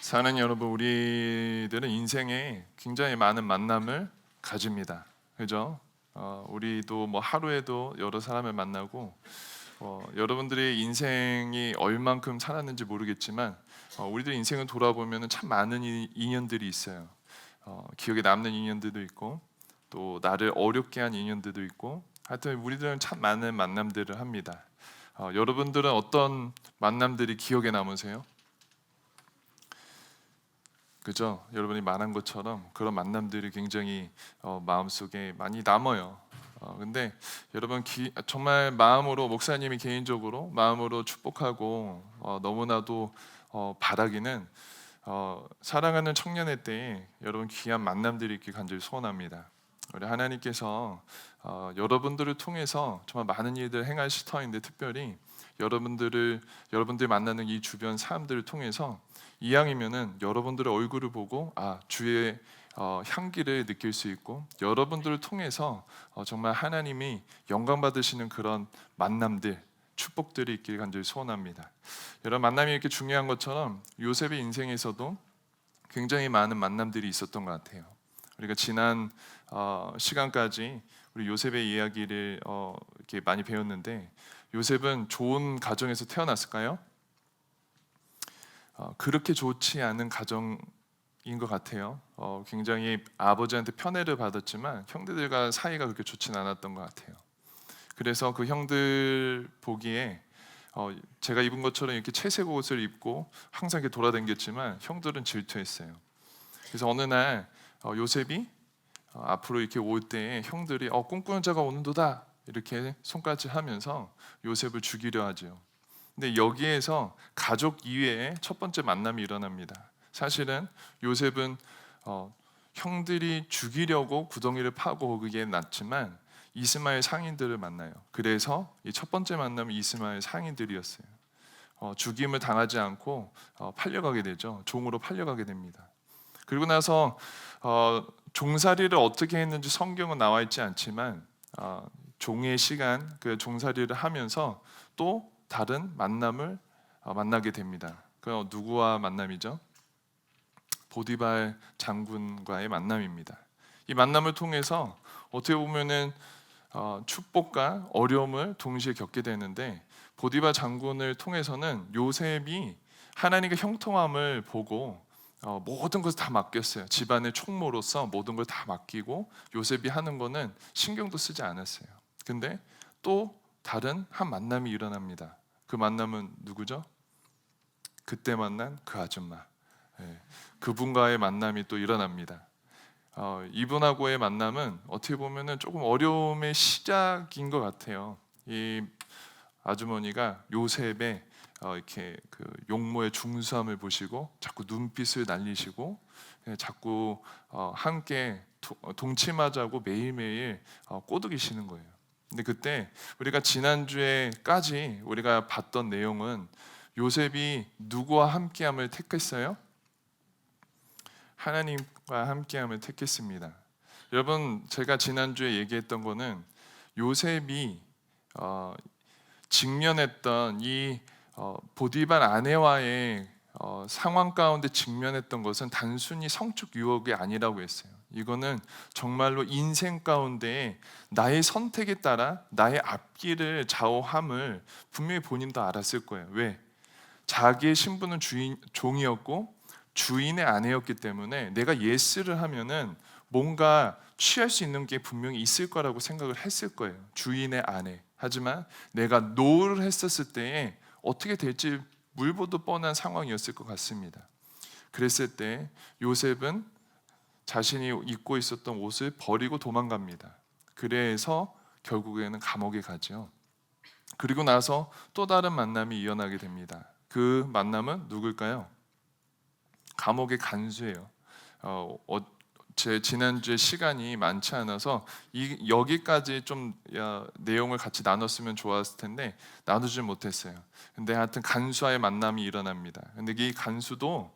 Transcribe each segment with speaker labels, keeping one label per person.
Speaker 1: 사는 여러분, 우리들은 인생에 굉장히 많은 만남을 가집니다. 그죠? 우리도 뭐 하루에도 여러 사람을 만나고, 여러분들의 인생이 얼만큼 살았는지 모르겠지만, 우리들 인생을 돌아보면 참 많은 인연들이 있어요. 기억에 남는 인연들도 있고, 또 나를 어렵게 한 인연들도 있고, 하여튼 우리들은 참 많은 만남들을 합니다. 여러분들은 어떤 만남들이 기억에 남으세요? 그죠? 여러분이 말한 것처럼 그런 만남들이 굉장히 마음속에 많이 남아요. 근데 여러분 정말 마음으로 목사님이 개인적으로 마음으로 축복하고 너무나도 바라기는 사랑하는 청년의 때에 여러분 귀한 만남들이 있길 간절히 소원합니다. 우리 하나님께서 여러분들을 통해서 정말 많은 일들을 행하실 터인데, 특별히 여러분들이 만나는 이 주변 사람들을 통해서 이왕이면은 여러분들의 얼굴을 보고 주의 향기를 느낄 수 있고, 여러분들을 통해서 정말 하나님이 영광 받으시는 그런 만남들, 축복들이 있길 간절히 소원합니다. 여러분, 만남이 이렇게 중요한 것처럼 요셉의 인생에서도 굉장히 많은 만남들이 있었던 것 같아요. 우리가 지난 시간까지 우리 요셉의 이야기를 이렇게 많이 배웠는데, 요셉은 좋은 가정에서 태어났을까요? 그렇게 좋지 않은 가정인 것 같아요. 굉장히 아버지한테 편애를 받았지만 형제들과 사이가 그렇게 좋지는 않았던 것 같아요. 그래서 그 형들 보기에 제가 입은 것처럼 이렇게 채색 옷을 입고 항상 이렇게 돌아다녔지만 형들은 질투했어요. 그래서 어느 날 요셉이 앞으로 이렇게 올 때 형들이 꿈꾸는 자가 오는도다 이렇게 손가락질하면서 요셉을 죽이려 하죠. 근데 여기에서 가족 이외에 첫 번째 만남이 일어납니다. 사실은 요셉은 형들이 죽이려고 구덩이를 파고 거기에 났지만 이스마엘 상인들을 만나요. 그래서 이 첫 번째 만남이 이스마엘 상인들이었어요. 죽임을 당하지 않고 팔려가게 되죠. 종으로 팔려가게 됩니다. 그리고 나서 종살이를 어떻게 했는지 성경은 나와 있지 않지만 종의 시간, 그 종살이를 하면서 또 다른 만남을 만나게 됩니다. 그 누구와 만남이죠? 보디발 장군과의 만남입니다. 이 만남을 통해서 어떻게 보면은 축복과 어려움을 동시에 겪게 되는데, 보디발 장군을 통해서는 요셉이 하나님의 형통함을 보고 모든 것을 다 맡겼어요. 집안의 총무로서 모든 걸 다 맡기고 요셉이 하는 거는 신경도 쓰지 않았어요. 근데 또 다른 한 만남이 일어납니다. 그 만남은 누구죠? 그때 만난 그 아줌마. 그분과의 만남이 또 일어납니다. 이분하고의 만남은 어떻게 보면은 조금 어려움의 시작인 것 같아요. 이 아주머니가 요셉의 이렇게 그 용모의 중수함을 보시고 자꾸 눈빛을 날리시고 자꾸 함께 동침하자고 매일매일 꼬드기시는 거예요. 근데 그때 우리가 지난주에까지 우리가 봤던 내용은 요셉이 누구와 함께함을 택했어요? 하나님과 함께함을 택했습니다. 여러분, 제가 지난주에 얘기했던 거는 요셉이 직면했던 이 보디발 아내와의 상황 가운데 직면했던 것은 단순히 성적 유혹이 아니라고 했어요. 이거는 정말로 인생 가운데 나의 선택에 따라 나의 앞길을 좌우함을 분명히 본인도 알았을 거예요. 왜? 자기의 신분은 종이었고 주인의 아내였기 때문에 내가 예스를 하면은 뭔가 취할 수 있는 게 분명히 있을 거라고 생각을 했을 거예요. 주인의 아내. 하지만 내가 노를 했었을 때에 어떻게 될지 물보도 뻔한 상황이었을 것 같습니다. 그랬을 때 요셉은 자신이 입고 있었던 옷을 버리고 도망갑니다. 그래서 결국에는 감옥에 가죠. 그리고 나서 또 다른 만남이 일어나게 됩니다. 그 만남은 누굴까요? 감옥의 간수예요. 제 지난주에 시간이 많지 않아서 여기까지 좀 내용을 같이 나눴으면 좋았을 텐데 나누지 못했어요. 근데 하여튼 간수와의 만남이 일어납니다. 근데 이 간수도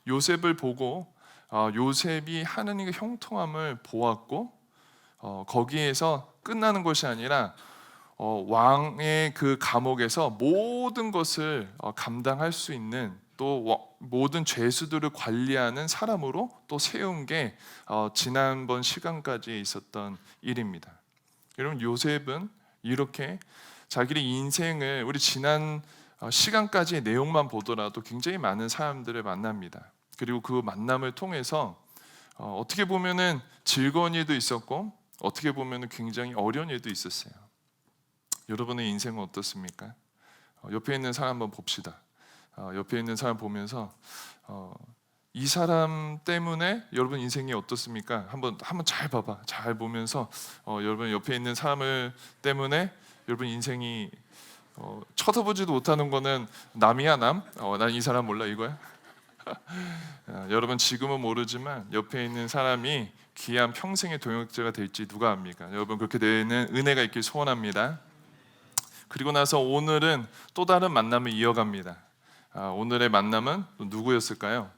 Speaker 1: 요셉을 보고 요셉이 하느님의 형통함을 보았고 거기에서 끝나는 것이 아니라 왕의 그 감옥에서 모든 것을 감당할 수 있는 또 모든 죄수들을 관리하는 사람으로 또 세운 게 지난번 시간까지 있었던 일입니다. 여러분, 요셉은 이렇게 자기의 인생을 우리 지난 시간까지의 내용만 보더라도 굉장히 많은 사람들을 만납니다. 그리고 그 만남을 통해서 어떻게 보면은 즐거운 일도 있었고 어떻게 보면은 굉장히 어려운 일도 있었어요. 여러분의 인생은 어떻습니까? 옆에 있는 사람 한번 봅시다. 옆에 있는 사람 보면서 이 사람 때문에 여러분 인생이 어떻습니까? 한번 잘 봐봐. 잘 보면서 여러분 옆에 있는 사람을 때문에 여러분 인생이 쳐다보지도 못하는 거는 남이야 남? 난 이 사람 몰라 이거야? 여러분 지금은 모르지만 옆에 있는 사람이 귀한 평생의 동역자가 될지 누가 압니까? 여러분 그렇게 되는 은혜가 있길 소원합니다. 그리고 나서 오늘은 또 다른 만남을 이어갑니다. 오늘의 만남은 누구였을까요?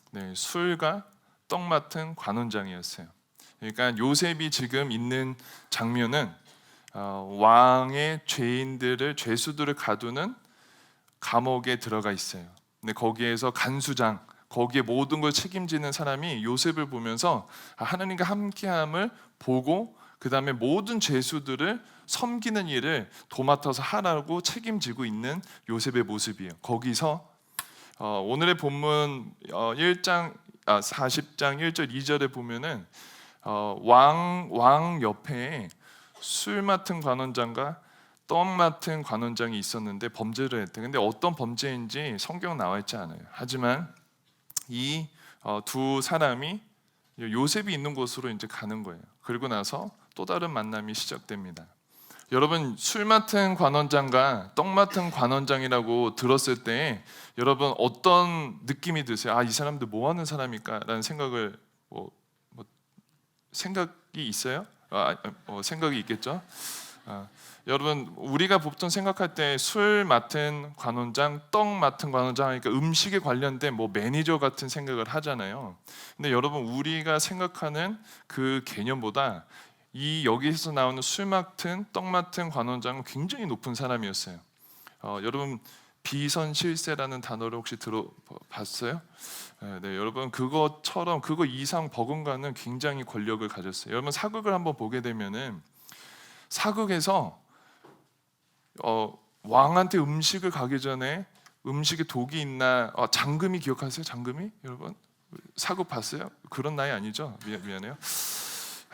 Speaker 1: 네, 술과 떡 맡은 관원장이었어요. 그러니까 요셉이 지금 있는 장면은 왕의 죄수들을 가두는 감옥에 들어가 있어요. 근데 거기에서 간수장, 거기에 모든 걸 책임지는 사람이 요셉을 보면서 하나님과 함께함을 보고 그 다음에 모든 죄수들을 섬기는 일을 도맡아서 하라고 책임지고 있는 요셉의 모습이에요. 거기서 오늘의 본문 40장 1절 2절에 보면은 왕 옆에 술 맡은 관원장과 떡 맡은 관원장이 있었는데 범죄를 했대. 근데 어떤 범죄인지 성경 나와 있지 않아요. 하지만 이 두 사람이 요셉이 있는 곳으로 이제 가는 거예요. 그리고 나서 또 다른 만남이 시작됩니다. 여러분 술 맡은 관원장과 떡 맡은 관원장이라고 들었을 때 여러분 어떤 느낌이 드세요? 이 사람들 뭐 하는 사람일까라는 생각을 생각이 있어요? 생각이 있겠죠? 여러분 우리가 보통 생각할 때 술 맡은 관원장, 떡 맡은 관원장 하니까 음식에 관련된 매니저 같은 생각을 하잖아요. 근데 여러분 우리가 생각하는 그 개념보다 여기서 나오는 술 맡은 떡 맡은 관원장은 굉장히 높은 사람이었어요. 여러분 비선실세라는 단어를 혹시 들어봤어요? 네, 여러분 그거 이상 버금가는 굉장히 권력을 가졌어요. 여러분 사극을 한번 보게 되면은 사극에서 왕한테 음식을 가기 전에 음식에 독이 있나 장금이 기억하세요? 장금이? 여러분 사극 봤어요? 그런 나이 아니죠? 미안해요.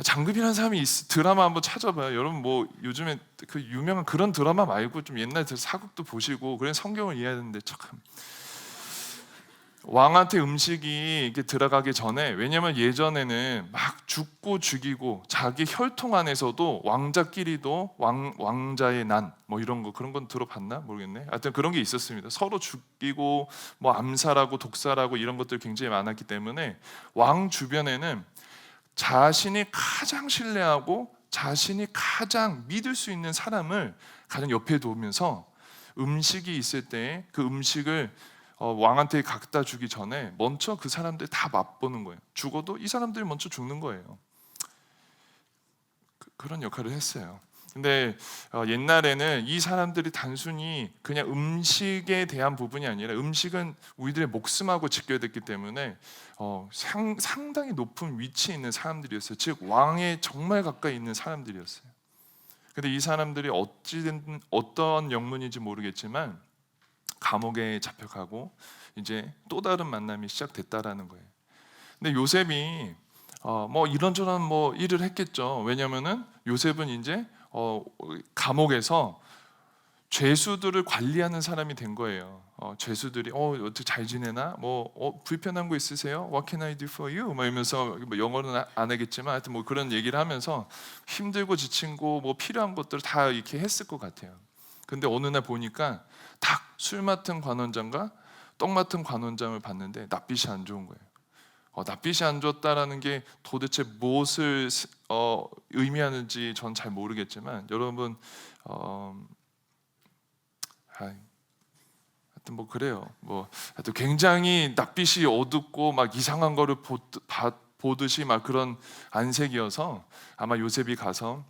Speaker 1: 장금이라는 사람이 드라마 한번 찾아봐요. 여러분 요즘에 그 유명한 그런 드라마 말고 좀 옛날 사극도 보시고 그래 성경을 이해하는데 참 왕한테 음식이 이렇게 들어가기 전에 왜냐면 예전에는 막 죽고 죽이고 자기 혈통 안에서도 왕자끼리도 왕자의 난 이런 거 그런 건 들어봤나 모르겠네. 하여튼 그런 게 있었습니다. 서로 죽이고 암살하고 독살하고 이런 것들 굉장히 많았기 때문에 왕 주변에는 자신이 가장 신뢰하고 자신이 가장 믿을 수 있는 사람을 가장 옆에 두면서 음식이 있을 때 그 음식을 왕한테 갖다 주기 전에 먼저 그 사람들 다 맛보는 거예요. 죽어도 이 사람들이 먼저 죽는 거예요. 그런 역할을 했어요. 근데 옛날에는 이 사람들이 단순히 그냥 음식에 대한 부분이 아니라 음식은 우리들의 목숨하고 직결됐기 때문에 상당히 높은 위치에 있는 사람들이었어요. 즉 왕에 정말 가까이 있는 사람들이었어요. 근데 이 사람들이 어찌든 어떤 영문인지 모르겠지만 감옥에 잡혀가고 이제 또 다른 만남이 시작됐다라는 거예요. 근데 요셉이 이런저런 일을 했겠죠. 왜냐면은 요셉은 이제 감옥에서 죄수들을 관리하는 사람이 된 거예요. 죄수들이 어떻게 잘 지내나? 불편한 거 있으세요? What can I do for you? 이러면서 영어는 안 하겠지만 하여튼 그런 얘기를 하면서 힘들고 지친 거 필요한 것들을 다 이렇게 했을 것 같아요. 근데 어느 날 보니까 딱 술 맡은 관원장과 떡 맡은 관원장을 봤는데 낯빛이 안 좋은 거예요. 낯빛이 안 좋다라는 게 도대체 무엇을 의미하는지 전 잘 모르겠지만 여러분 하여튼 그래요. 하여튼 굉장히 낯빛이 어둡고 이상한 거를 보듯이 그런 안색이어서 아마 요셉이 가서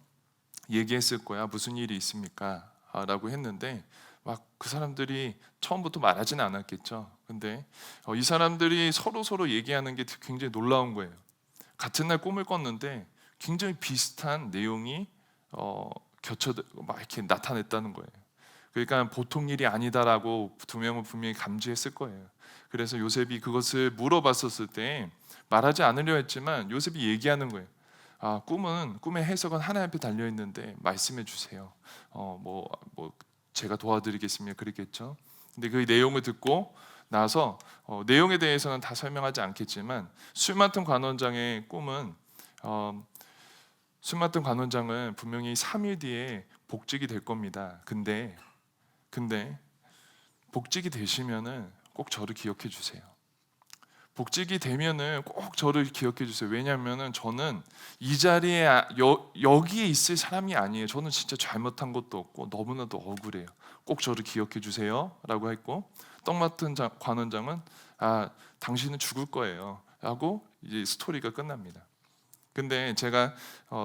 Speaker 1: 얘기했을 거야. 무슨 일이 있습니까? 라고 했는데 막 그 사람들이 처음부터 말하지는 않았겠죠. 근데 이 사람들이 서로 얘기하는 게 굉장히 놀라운 거예요. 같은 날 꿈을 꿨는데 굉장히 비슷한 내용이 겹쳐 막 이렇게 나타냈다는 거예요. 그러니까 보통 일이 아니다라고 두 명은 분명히 감지했을 거예요. 그래서 요셉이 그것을 물어봤었을 때 말하지 않으려 했지만 요셉이 얘기하는 거예요. 꿈의 해석은 하나님 앞에 달려 있는데 말씀해 주세요. 뭐 제가 도와드리겠습니다. 그랬겠죠. 근데 그 내용을 듣고 나서 내용에 대해서는 다 설명하지 않겠지만 술 맡은 관원장의 꿈은 술 맡은 관원장은 분명히 3일 뒤에 복직이 될 겁니다. 근데 복직이 되시면은 꼭 저를 기억해 주세요. 복직이 되면은 꼭 저를 기억해 주세요. 왜냐하면은 저는 이 자리에 여기에 있을 사람이 아니에요. 저는 진짜 잘못한 것도 없고 너무나도 억울해요. 꼭 저를 기억해 주세요라고 했고 떡 맡은 관원장은 당신은 죽을 거예요. 라고 이제 스토리가 끝납니다. 근데 제가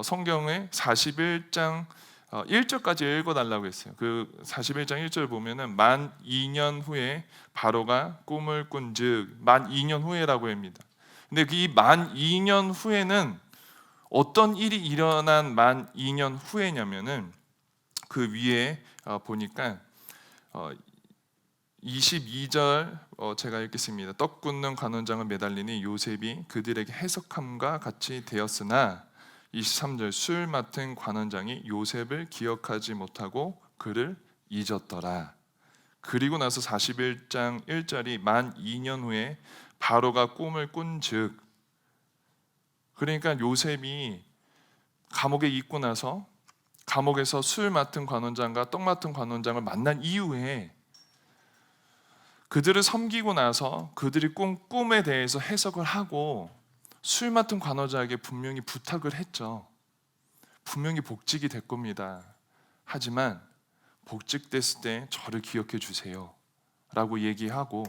Speaker 1: 성경의 41장 1절까지 읽어달라고 했어요. 그 41장 1절 보면은 만 2년 후에 바로가 꿈을 꾼즉 만 2년 후에라고 합니다. 근데 이 만 2년 후에는 어떤 일이 일어난 만 2년 후에냐면은 그 위에 보니까 22절 제가 읽겠습니다. 떡 굽는 관원장을 매달리니 요셉이 그들에게 해석함과 같이 되었으나 23절 술 맡은 관원장이 요셉을 기억하지 못하고 그를 잊었더라. 그리고 나서 41장 1절이 만 2년 후에 바로가 꿈을 꾼즉 그러니까 요셉이 감옥에 있고 나서 감옥에서 술 맡은 관원장과 떡 맡은 관원장을 만난 이후에 그들을 섬기고 나서 그들이 꿈에 대해서 해석을 하고 술 맡은 관원장에게 분명히 부탁을 했죠. 분명히 복직이 될 겁니다. 하지만 복직됐을 때 저를 기억해 주세요 라고 얘기하고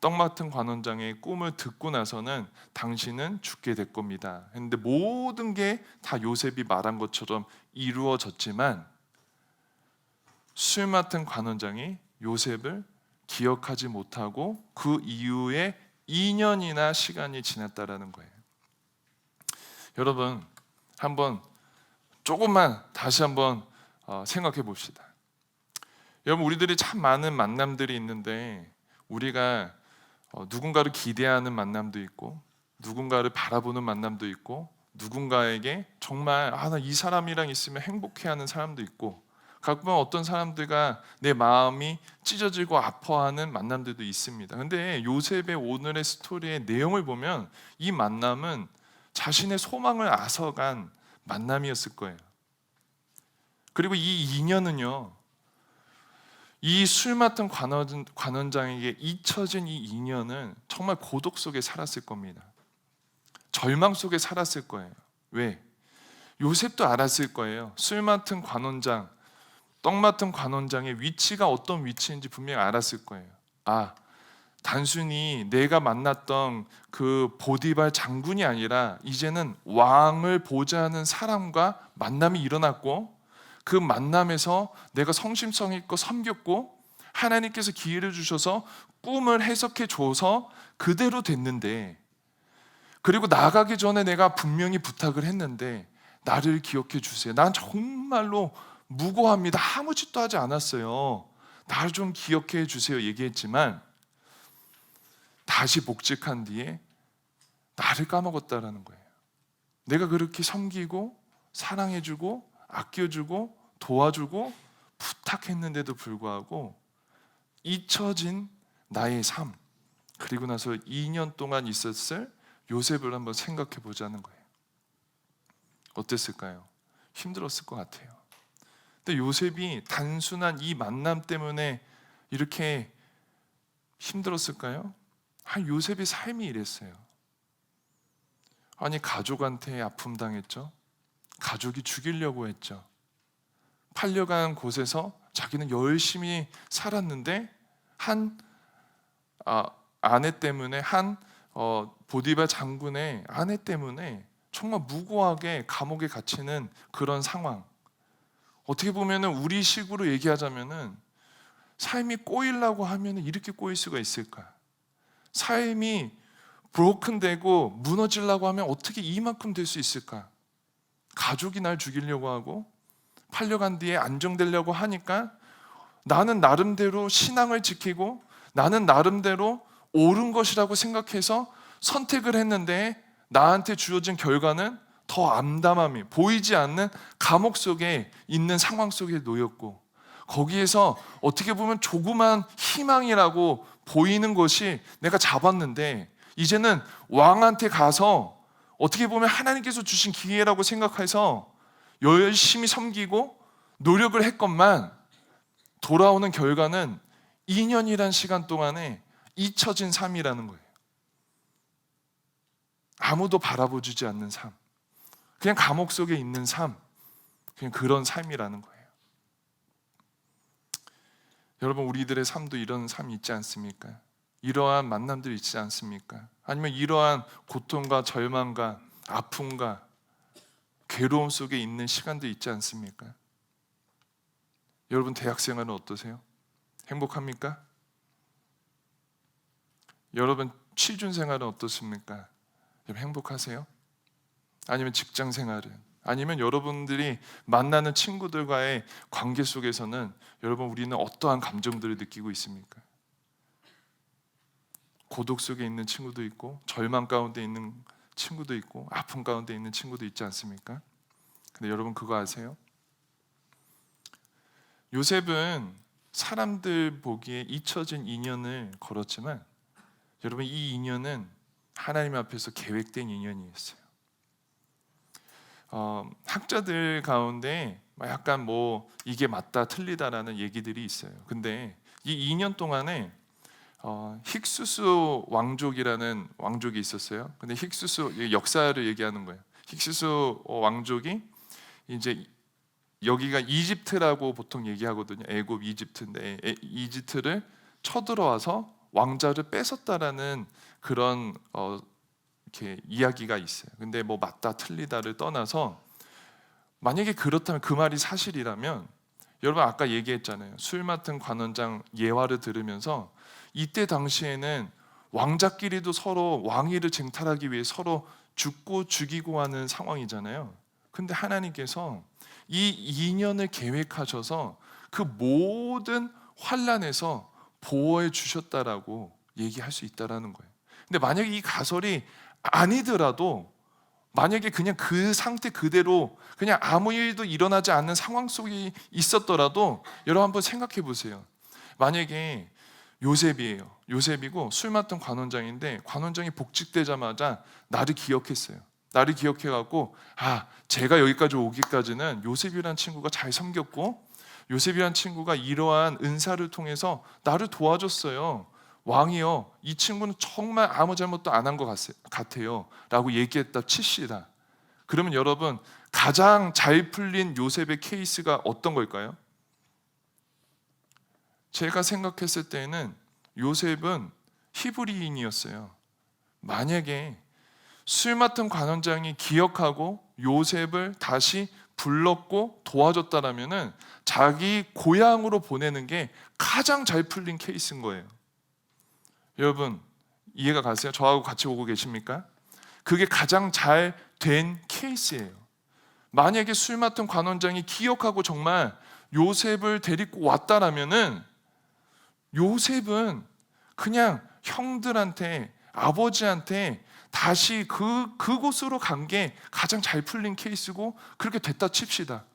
Speaker 1: 떡 맡은 관원장의 꿈을 듣고 나서는 당신은 죽게 될 겁니다 했는데 모든 게 다 요셉이 말한 것처럼 이루어졌지만 술 맡은 관원장이 요셉을 기억하지 못하고 그 이후에 2년이나 시간이 지났다라는 거예요. 여러분 한번 조금만 다시 한번 생각해 봅시다. 여러분 우리들이 참 많은 만남들이 있는데 우리가 누군가를 기대하는 만남도 있고 누군가를 바라보는 만남도 있고 누군가에게 정말 나 이 사람이랑 있으면 행복해하는 사람도 있고 가끔 어떤 사람들과 내 마음이 찢어지고 아파하는 만남들도 있습니다. 근데 요셉의 오늘의 스토리의 내용을 보면 이 만남은 자신의 소망을 앗아간 만남이었을 거예요. 그리고 이 인연은요 이 술 맡은 관원장에게 잊혀진 이 인연은 정말 고독 속에 살았을 겁니다. 절망 속에 살았을 거예요. 왜? 요셉도 알았을 거예요. 술 맡은 관원장, 떡 맡은 관원장의 위치가 어떤 위치인지 분명히 알았을 거예요. 단순히 내가 만났던 그 보디발 장군이 아니라 이제는 왕을 보좌하는 사람과 만남이 일어났고 그 만남에서 내가 성심성 있고 섬겼고 하나님께서 기회를 주셔서 꿈을 해석해 줘서 그대로 됐는데 그리고 나가기 전에 내가 분명히 부탁을 했는데 나를 기억해 주세요. 난 정말로 무고합니다. 아무 짓도 하지 않았어요. 나를 좀 기억해 주세요 얘기했지만 다시 복직한 뒤에 나를 까먹었다라는 거예요. 내가 그렇게 섬기고 사랑해주고 아껴주고 도와주고 부탁했는데도 불구하고 잊혀진 나의 삶 그리고 나서 2년 동안 있었을 요셉을 한번 생각해 보자는 거예요. 어땠을까요? 힘들었을 것 같아요. 근데 요셉이 단순한 이 만남 때문에 이렇게 힘들었을까요? 요셉의 삶이 이랬어요. 가족한테 아픔 당했죠. 가족이 죽이려고 했죠. 팔려간 곳에서 자기는 열심히 살았는데 한 아내 때문에 보디발 장군의 아내 때문에 정말 무고하게 감옥에 갇히는 그런 상황. 어떻게 보면은 우리 식으로 얘기하자면은 삶이 꼬이려고 하면 이렇게 꼬일 수가 있을까? 삶이 브로큰되고 무너지려고 하면 어떻게 이만큼 될 수 있을까? 가족이 날 죽이려고 하고 팔려간 뒤에 안정되려고 하니까 나는 나름대로 신앙을 지키고 나는 나름대로 옳은 것이라고 생각해서 선택을 했는데 나한테 주어진 결과는 더 암담함이 보이지 않는 감옥 속에 있는 상황 속에 놓였고, 거기에서 어떻게 보면 조그만 희망이라고 보이는 것이 내가 잡았는데 이제는 왕한테 가서 어떻게 보면 하나님께서 주신 기회라고 생각해서 열심히 섬기고 노력을 했건만 돌아오는 결과는 2년이란 시간 동안에 잊혀진 삶이라는 거예요. 아무도 바라보주지 않는 삶, 그냥 감옥 속에 있는 삶, 그냥 그런 삶이라는 거예요. 여러분, 우리들의 삶도 이런 삶이 있지 않습니까? 이러한 만남들이 있지 않습니까? 아니면 이러한 고통과 절망과 아픔과 괴로움 속에 있는 시간도 있지 않습니까? 여러분, 대학생활은 어떠세요? 행복합니까? 여러분, 취준생활은 어떻습니까? 여러분, 행복하세요? 아니면 직장생활은? 아니면 여러분들이 만나는 친구들과의 관계 속에서는 여러분, 우리는 어떠한 감정들을 느끼고 있습니까? 고독 속에 있는 친구도 있고 절망 가운데 있는 친구도 있고 아픔 가운데 있는 친구도 있지 않습니까? 근데 여러분, 그거 아세요? 요셉은 사람들 보기에 잊혀진 인연을 걸었지만 여러분, 이 인연은 하나님 앞에서 계획된 인연이었어요. 학자들 가운데 약간 이게 맞다 틀리다라는 얘기들이 있어요. 근데 이 2년 동안에 힉수스 왕족이라는 왕족이 있었어요. 근데 힉수스 역사를 얘기하는 거예요. 힉수스 왕족이 이제 여기가 이집트라고 보통 얘기하거든요. 애굽 이집트인데 이집트를 쳐들어와서 왕자를 뺏었다라는 그런 이렇게 이야기가 있어요. 근데 맞다 틀리다를 떠나서 만약에 그렇다면, 그 말이 사실이라면, 여러분 아까 얘기했잖아요. 술 맡은 관원장 예화를 들으면서 이때 당시에는 왕자끼리도 서로 왕위를 쟁탈하기 위해 서로 죽고 죽이고 하는 상황이잖아요. 근데 하나님께서 이 인연을 계획하셔서 그 모든 환난에서 보호해 주셨다라고 얘기할 수 있다라는 거예요. 근데 만약에 이 가설이 아니더라도, 만약에 그냥 그 상태 그대로 그냥 아무 일도 일어나지 않는 상황 속에 있었더라도 여러분 한번 생각해 보세요. 만약에 요셉이에요. 요셉이고 술 맡은 관원장인데 관원장이 복직되자마자 나를 기억했어요. 나를 기억해갖고 제가 여기까지 오기까지는 요셉이라는 친구가 잘 섬겼고 요셉이라는 친구가 이러한 은사를 통해서 나를 도와줬어요. 왕이요, 이 친구는 정말 아무 잘못도 안 한 것 같아요 라고 얘기했다 칩시다. 그러면 여러분, 가장 잘 풀린 요셉의 케이스가 어떤 걸까요? 제가 생각했을 때는 요셉은 히브리인이었어요. 만약에 술 맡은 관원장이 기억하고 요셉을 다시 불렀고 도와줬다라면은 자기 고향으로 보내는 게 가장 잘 풀린 케이스인 거예요. 여러분, 이해가 가세요? 저하고 같이 오고 계십니까? 그게 가장 잘 된 케이스예요. 만약에 술 맡은 관원장이 기억하고 정말 요셉을 데리고 왔다라면은 요셉은 그냥 형들한테, 아버지한테 다시 그곳으로 간 게 가장 잘 풀린 케이스고, 그렇게 됐다 칩시다.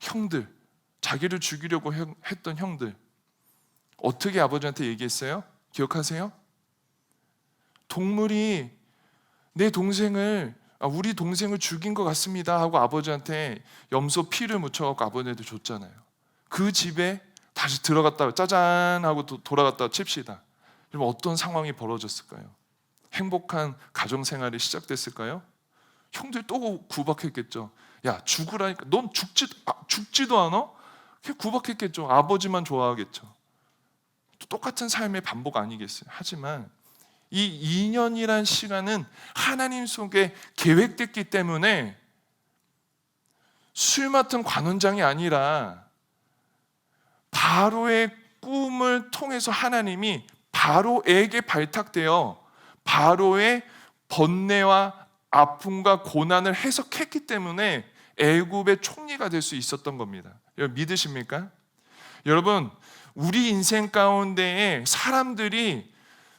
Speaker 1: 형들, 자기를 죽이려고 했던 형들 어떻게 아버지한테 얘기했어요? 기억하세요? 동물이 우리 동생을 죽인 것 같습니다 하고 아버지한테 염소 피를 묻혀갖고 아버지한테 줬잖아요. 그 집에 다시 들어갔다 짜잔 하고 돌아갔다 칩시다. 그럼 어떤 상황이 벌어졌을까요? 행복한 가정생활이 시작됐을까요? 형들 또 구박했겠죠. 야, 죽으라니까. 넌 죽지도 않아? 그냥 구박했겠죠. 아버지만 좋아하겠죠. 똑같은 삶의 반복 아니겠어요? 하지만 이 2년이란 시간은 하나님 속에 계획됐기 때문에 술 맡은 관원장이 아니라 바로의 꿈을 통해서 하나님이 바로에게 발탁되어 바로의 번뇌와 아픔과 고난을 해석했기 때문에 애굽의 총리가 될 수 있었던 겁니다. 여러분 믿으십니까? 여러분 우리 인생 가운데에 사람들이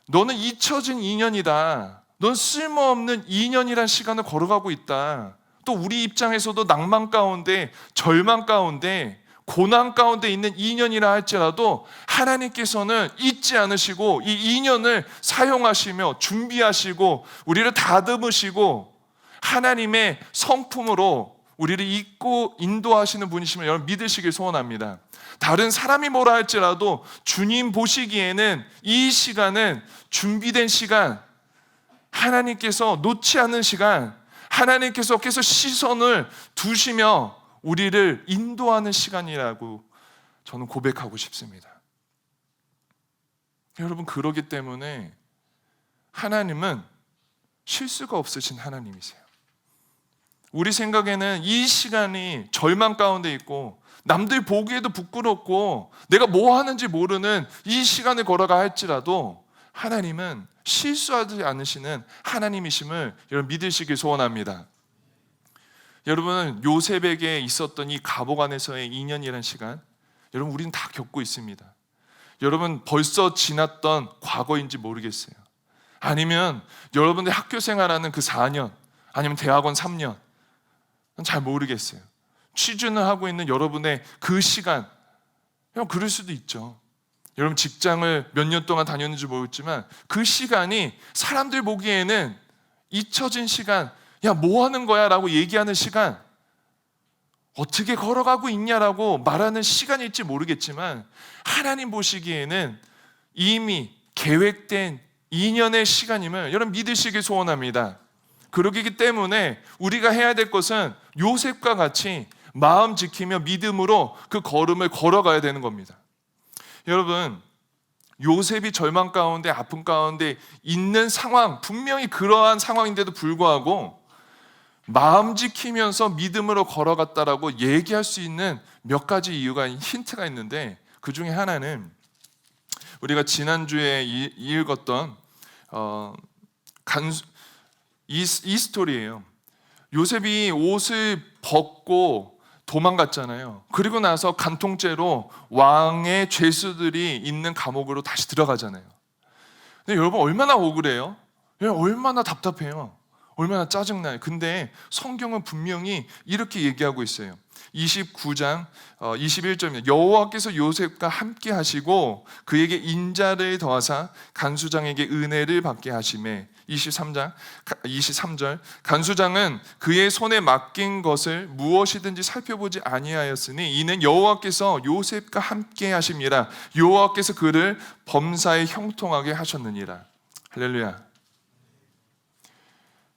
Speaker 1: 너는 잊혀진 인연이다, 넌 쓸모없는 2년이란 시간을 걸어가고 있다, 또 우리 입장에서도 낭만 가운데, 절망 가운데, 고난 가운데 있는 2년이라 할지라도 하나님께서는 잊지 않으시고 이 2년을 사용하시며 준비하시고 우리를 다듬으시고 하나님의 성품으로 우리를 이끌고 인도하시는 분이시면 여러분 믿으시길 소원합니다. 다른 사람이 뭐라 할지라도 주님 보시기에는 이 시간은 준비된 시간, 하나님께서 놓지 않는 시간, 하나님께서 계속 시선을 두시며 우리를 인도하는 시간이라고 저는 고백하고 싶습니다. 여러분 그러기 때문에 하나님은 실수가 없으신 하나님이세요. 우리 생각에는 이 시간이 절망 가운데 있고 남들 보기에도 부끄럽고 내가 뭐 하는지 모르는 이 시간을 걸어가 할지라도 하나님은 실수하지 않으시는 하나님이심을 여러분 믿으시길 소원합니다. 여러분 요셉에게 있었던 이 감옥 안에서의 2년이라는 시간, 여러분 우리는 다 겪고 있습니다. 여러분 벌써 지났던 과거인지 모르겠어요. 아니면 여러분들 학교 생활하는 그 4년, 아니면 대학원 3년, 잘 모르겠어요. 취준을 하고 있는 여러분의 그 시간, 그럴 수도 있죠. 여러분 직장을 몇 년 동안 다녔는지 모르겠지만 그 시간이 사람들 보기에는 잊혀진 시간, 야 뭐 하는 거야 라고 얘기하는 시간, 어떻게 걸어가고 있냐라고 말하는 시간일지 모르겠지만 하나님 보시기에는 이미 계획된 2년의 시간임을 여러분 믿으시길 소원합니다. 그러기 때문에 우리가 해야 될 것은 요셉과 같이 마음 지키며 믿음으로 그 걸음을 걸어가야 되는 겁니다. 여러분 요셉이 절망 가운데 아픔 가운데 있는 상황, 분명히 그러한 상황인데도 불구하고 마음 지키면서 믿음으로 걸어갔다라고 얘기할 수 있는 몇 가지 이유가, 힌트가 있는데 그 중에 하나는 우리가 지난주에 읽었던 이 스토리예요. 요셉이 옷을 벗고 도망갔잖아요. 그리고 나서 간통죄로 왕의 죄수들이 있는 감옥으로 다시 들어가잖아요. 근데 여러분 얼마나 억울해요? 얼마나 답답해요? 얼마나 짜증나요? 근데 성경은 분명히 이렇게 얘기하고 있어요. 29장 21절입니다. 여호와께서 요셉과 함께 하시고 그에게 인자를 더하사 간수장에게 은혜를 받게 하시매. 23절 간수장은 그의 손에 맡긴 것을 무엇이든지 살펴보지 아니하였으니 이는 여호와께서 요셉과 함께 하심이라. 여호와께서 그를 범사에 형통하게 하셨느니라. 할렐루야.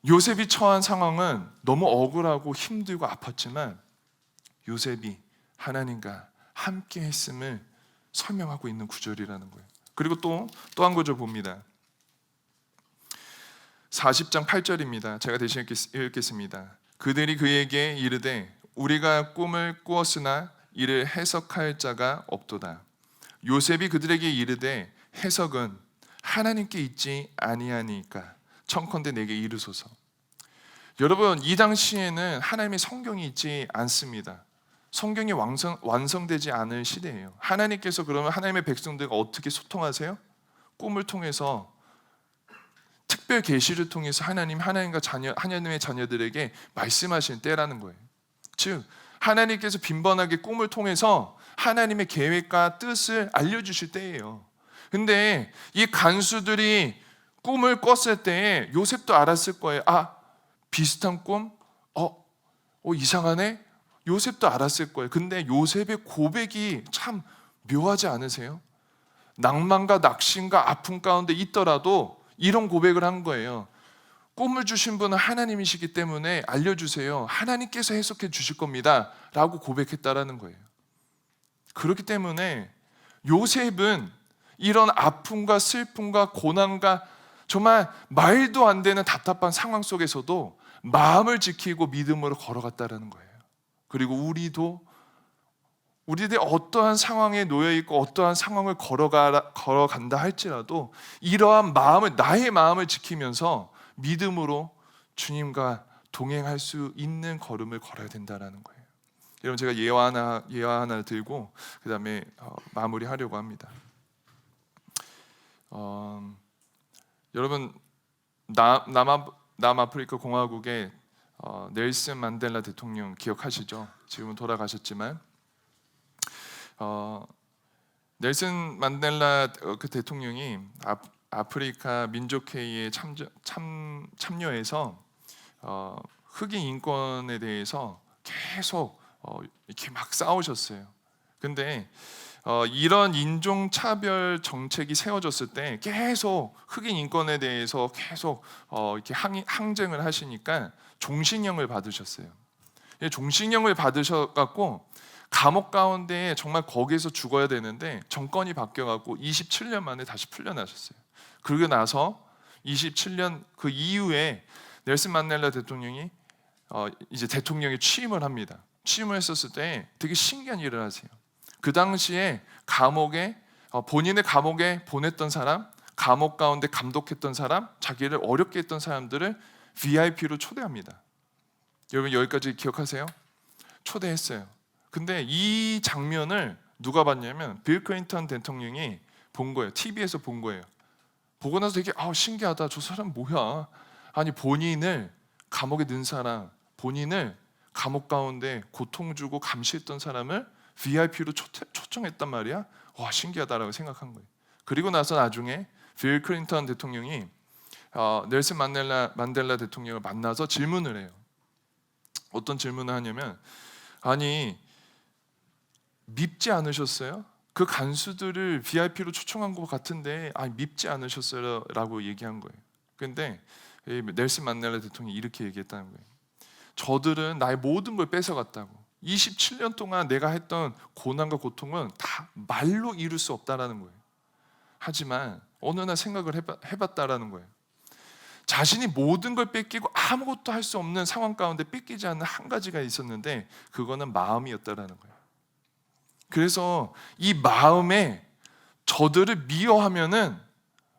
Speaker 1: 요셉이 처한 상황은 너무 억울하고 힘들고 아팠지만 요셉이 하나님과 함께 했음을 설명하고 있는 구절이라는 거예요. 그리고 또 한 구절 봅니다. 40장 8절입니다. 제가 대신 읽겠습니다. 그들이 그에게 이르되 우리가 꿈을 꾸었으나 이를 해석할 자가 없도다. 요셉이 그들에게 이르되 해석은 하나님께 있지 아니하니까 청컨대 내게 이르소서. 여러분 이 당시에는 하나님의 성경이 있지 않습니다. 성경이 완성되지 않을 시대예요. 하나님께서 그러면 하나님의 백성들과 어떻게 소통하세요? 꿈을 통해서, 특별 계시를 통해서 하나님과 하나님의 자녀들에게 말씀하시는 때라는 거예요. 즉 하나님께서 빈번하게 꿈을 통해서 하나님의 계획과 뜻을 알려주실 때예요. 근데 이 간수들이 꿈을 꿨을 때 요셉도 알았을 거예요. 아, 비슷한 꿈? 이상하네? 요셉도 알았을 거예요. 근데 요셉의 고백이 참 묘하지 않으세요? 낭만과 낙심과 아픔 가운데 있더라도 이런 고백을 한 거예요. 꿈을 주신 분은 하나님이시기 때문에 알려주세요. 하나님께서 해석해 주실 겁니다 라고 고백했다라는 거예요. 그렇기 때문에 요셉은 이런 아픔과 슬픔과 고난과 정말 말도 안 되는 답답한 상황 속에서도 마음을 지키고 믿음으로 걸어갔다라는 거예요. 그리고 우리도 우리들이 어떠한 상황에 놓여 있고 어떠한 상황을 걸어간다 할지라도 이러한 마음을, 나의 마음을 지키면서 믿음으로 주님과 동행할 수 있는 걸음을 걸어야 된다라는 거예요. 여러분, 제가 예화 하나 들고 그 다음에 마무리하려고 합니다. 여러분, 남아프리카 공화국의 넬슨 만델라 대통령 기억하시죠? 지금은 돌아가셨지만 넬슨 만델라 그 대통령이 아프리카 민족회의에 참여해서 흑인 인권에 대해서 계속 이렇게 막 싸우셨어요. 근데 이런 인종차별 정책이 세워졌을 때 계속 흑인 인권에 대해서 계속 이렇게 항쟁을 하시니까 종신형을 받으셨어요. 종신형을 받으셔갖고 감옥 가운데 정말 거기에서 죽어야 되는데 정권이 바뀌어갖고 27년 만에 다시 풀려나셨어요. 그러고 나서 27년 그 이후에 넬슨 만델라 대통령이 이제 대통령에 취임을 합니다. 취임을 했었을 때 되게 신기한 일을 하세요. 그 당시에 감옥에 본인의 감옥에 보냈던 사람, 감옥 가운데 감독했던 사람, 자기를 어렵게 했던 사람들을 VIP로 초대합니다. 여러분, 여기까지 기억하세요? 초대했어요. 근데 이 장면을 누가 봤냐면 빌 클린턴 대통령이 본 거예요. TV에서 본 거예요. 보고 나서 되게 신기하다. 저 사람 뭐야? 아니, 본인을 감옥에 넣은 사람, 본인을 감옥 가운데 고통 주고 감시했던 사람을 VIP로 초청했단 말이야. 와, 신기하다라고 생각한 거예요. 그리고 나서 나중에 빌 클린턴 대통령이 넬슨 만델라 대통령을 만나서 질문을 해요. 어떤 질문을 하냐면, 아니, 밉지 않으셨어요? 그 간수들을 VIP로 초청한 것 같은데 밉지 않으셨어요? 라고 얘기한 거예요. 근데 넬슨 만델라 대통령이 이렇게 얘기했다는 거예요. 저들은 나의 모든 걸 뺏어갔다고. 27년 동안 내가 했던 고난과 고통은 다 말로 이룰 수 없다라는 거예요. 하지만 어느 날 생각을 해봤다라는 거예요. 자신이 모든 걸 뺏기고 아무것도 할 수 없는 상황 가운데 뺏기지 않는 한 가지가 있었는데 그거는 마음이었다라는 거예요. 그래서 이 마음에 저들을 미워하면은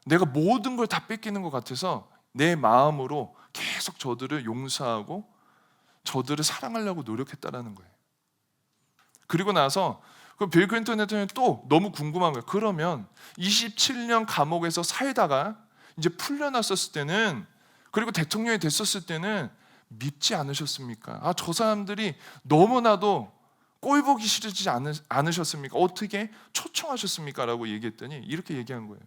Speaker 1: 내가 모든 걸 다 뺏기는 것 같아서 내 마음으로 계속 저들을 용서하고 저들을 사랑하려고 노력했다라는 거예요. 그리고 나서 빌 클린턴 대통령이 또 너무 궁금한 거예요. 그러면 27년 감옥에서 살다가 이제 풀려났었을 때는, 그리고 대통령이 됐었을 때는 밉지 않으셨습니까? 저 사람들이 너무나도 꼴 보기 싫지 않으셨습니까? 어떻게 초청하셨습니까? 라고 얘기했더니 이렇게 얘기한 거예요.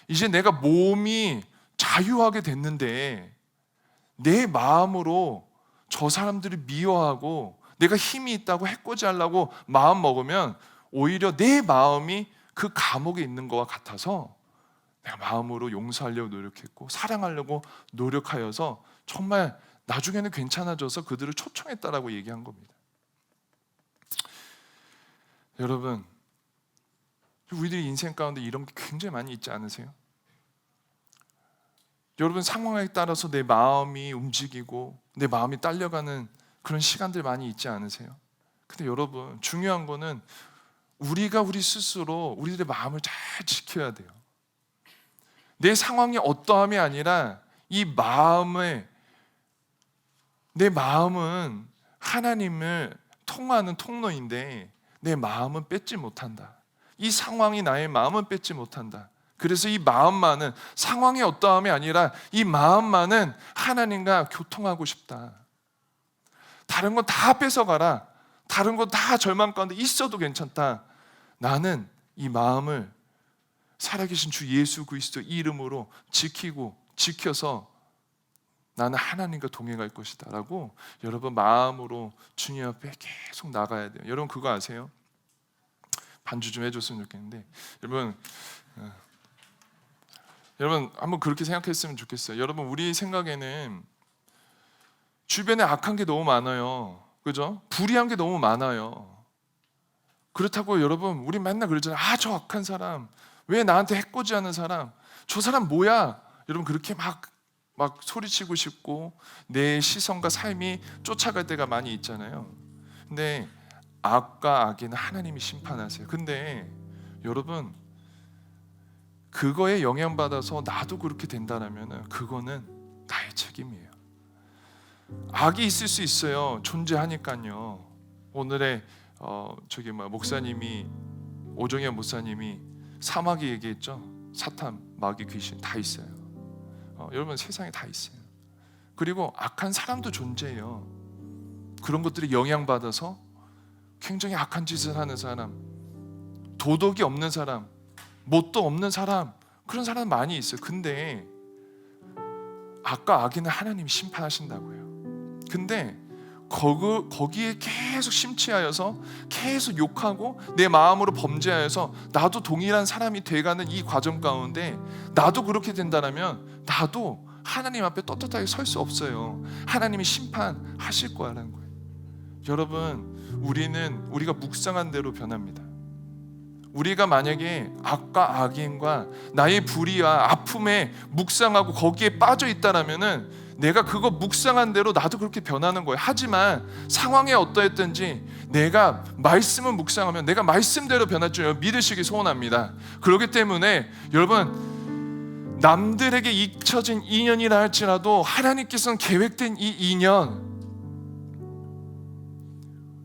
Speaker 1: 이제 내가 몸이 자유하게 됐는데 내 마음으로 저 사람들을 미워하고 내가 힘이 있다고 해코지하려고 마음 먹으면 오히려 내 마음이 그 감옥에 있는 것과 같아서 내가 마음으로 용서하려고 노력했고 사랑하려고 노력하여서 정말 나중에는 괜찮아져서 그들을 초청했다라고 얘기한 겁니다. 여러분, 우리들이 인생 가운데 이런 게 굉장히 많이 있지 않으세요? 여러분, 상황에 따라서 내 마음이 움직이고 내 마음이 딸려가는 그런 시간들 많이 있지 않으세요? 근데 여러분, 중요한 거는 우리가 우리 스스로 우리들의 마음을 잘 지켜야 돼요. 내 상황이 어떠함이 아니라 내 마음은 하나님을 통하는 통로인데 내 마음은 뺏지 못한다. 이 상황이 나의 마음은 뺏지 못한다. 그래서 이 마음만은, 상황이 어떠함이 아니라 이 마음만은 하나님과 교통하고 싶다. 다른 건 다 뺏어가라. 다른 건 다 절망 가운데 있어도 괜찮다. 나는 이 마음을 살아계신 주 예수 그리스도 이름으로 지켜서 나는 하나님과 동행할 것이다 라고 여러분 마음으로 주님 앞에 계속 나가야 돼요. 여러분, 그거 아세요? 반주 좀 해줬으면 좋겠는데, 여러분 한번 그렇게 생각했으면 좋겠어요. 여러분, 우리 생각에는 주변에 악한 게 너무 많아요. 그죠? 불의한 게 너무 많아요. 그렇다고 여러분, 우리 맨날 그러잖아요. 저 악한 사람, 왜 나한테 해코지하는 사람, 저 사람 뭐야? 여러분, 그렇게 막 소리치고 싶고 내 시선과 삶이 쫓아갈 때가 많이 있잖아요. 근데 악과 악에는 하나님이 심판하세요. 근데 여러분, 그거에 영향받아서 나도 그렇게 된다라면 그거는 나의 책임이에요. 악이 있을 수 있어요. 존재하니까요. 오늘의 목사님이, 오종현 목사님이 사마귀 얘기했죠. 사탄, 마귀, 귀신 다 있어요. 여러분, 세상에 다 있어요. 그리고 악한 사람도 존재해요. 그런 것들이 영향받아서 굉장히 악한 짓을 하는 사람, 도덕이 없는 사람, 뭣도 없는 사람, 그런 사람 많이 있어요. 근데 악과 악에는 하나님이 심판하신다고요. 근데 거기에 계속 심취하여서 계속 욕하고 내 마음으로 범죄하여서 나도 동일한 사람이 돼가는 이 과정 가운데 나도 그렇게 된다면 나도 하나님 앞에 떳떳하게 설 수 없어요. 하나님이 심판하실 거라는 거예요. 여러분, 우리가 묵상한 대로 변합니다. 우리가 만약에 악과 악인과 나의 불의와 아픔에 묵상하고 거기에 빠져 있다라면은 내가 그거 묵상한 대로 나도 그렇게 변하는 거예요. 하지만 상황이 어떠했든지 내가 말씀을 묵상하면 내가 말씀대로 변할 줄 믿으시기 소원합니다. 그렇기 때문에 여러분, 남들에게 잊혀진 인연이라 할지라도 하나님께서는 계획된 이 인연,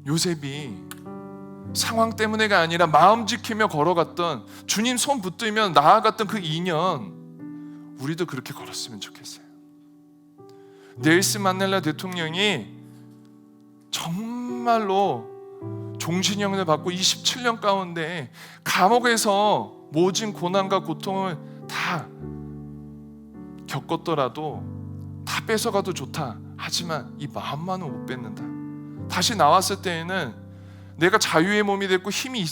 Speaker 1: 요셉이 상황 때문에가 아니라 마음 지키며 걸어갔던, 주님 손 붙들며 나아갔던 그 인연, 우리도 그렇게 걸었으면 좋겠어요. 넬슨 만델라 대통령이 정말로 종신형을 받고 27년 가운데 감옥에서 모진 고난과 고통을 다 겪었더라도 다 뺏어가도 좋다. 하지만 이 마음만은 못 뺏는다. 다시 나왔을 때에는 내가 자유의 몸이 됐고 힘이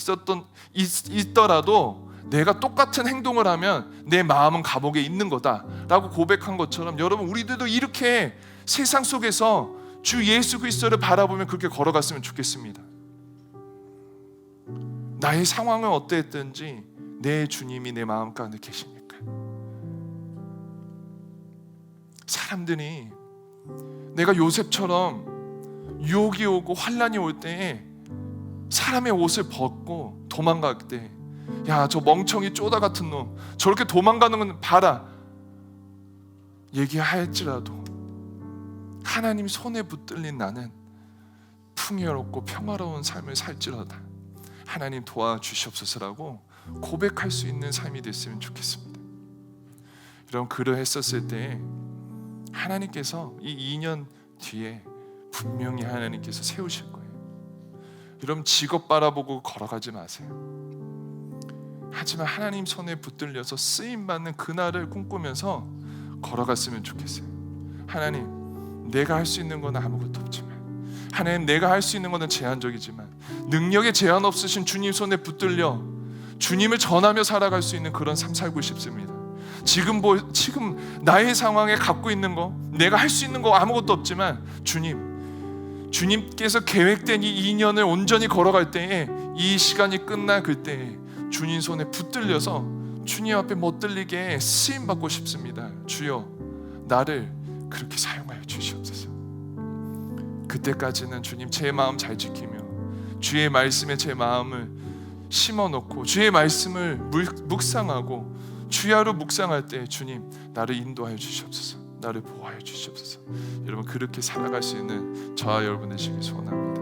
Speaker 1: 있더라도 내가 똑같은 행동을 하면 내 마음은 감옥에 있는 거다라고 고백한 것처럼, 여러분, 우리들도 이렇게 세상 속에서 주 예수 그리스도를 바라보며 그렇게 걸어갔으면 좋겠습니다. 나의 상황은 어떠했든지 내 주님이 내 마음 가운데 계십니까? 사람들이 내가 요셉처럼 유혹이 오고 환란이 올 때에 사람의 옷을 벗고 도망갈 때, 야, 저 멍청이 쪼다 같은 놈 저렇게 도망가는 건 봐라 얘기할지라도 하나님 손에 붙들린 나는 풍요롭고 평화로운 삶을 살지로다, 하나님 도와주시옵소서라고 고백할 수 있는 삶이 됐으면 좋겠습니다. 여러분, 그러했었을 때 하나님께서 이 2년 뒤에 분명히 하나님께서 세우실 거예요. 여러분, 직업 바라보고 걸어가지 마세요. 하지만 하나님 손에 붙들려서 쓰임받는 그날을 꿈꾸면서 걸어갔으면 좋겠어요. 하나님, 내가 할 수 있는 건 아무것도 없지만, 하나님, 내가 할 수 있는 건 제한적이지만 능력에 제한 없으신 주님 손에 붙들려 주님을 전하며 살아갈 수 있는 그런 삶 살고 싶습니다. 지금 나의 상황에 갖고 있는 거, 내가 할 수 있는 거 아무것도 없지만 주님께서 계획된 이 인연을 온전히 걸어갈 때에, 이 시간이 끝날 그때에 주님 손에 붙들려서 주님 앞에 멋들리게 쓰임받고 싶습니다. 주여, 나를 그렇게 사용하여 주시옵소서. 그때까지는 주님, 제 마음 잘 지키며 주의 말씀에 제 마음을 심어놓고 주의 말씀을 묵상하고 주야로 묵상할 때 주님, 나를 인도하여 주시옵소서, 나를 보호하여 주시옵소서. 여러분, 그렇게 살아갈 수 있는 저와 여러분 되시길 소원합니다.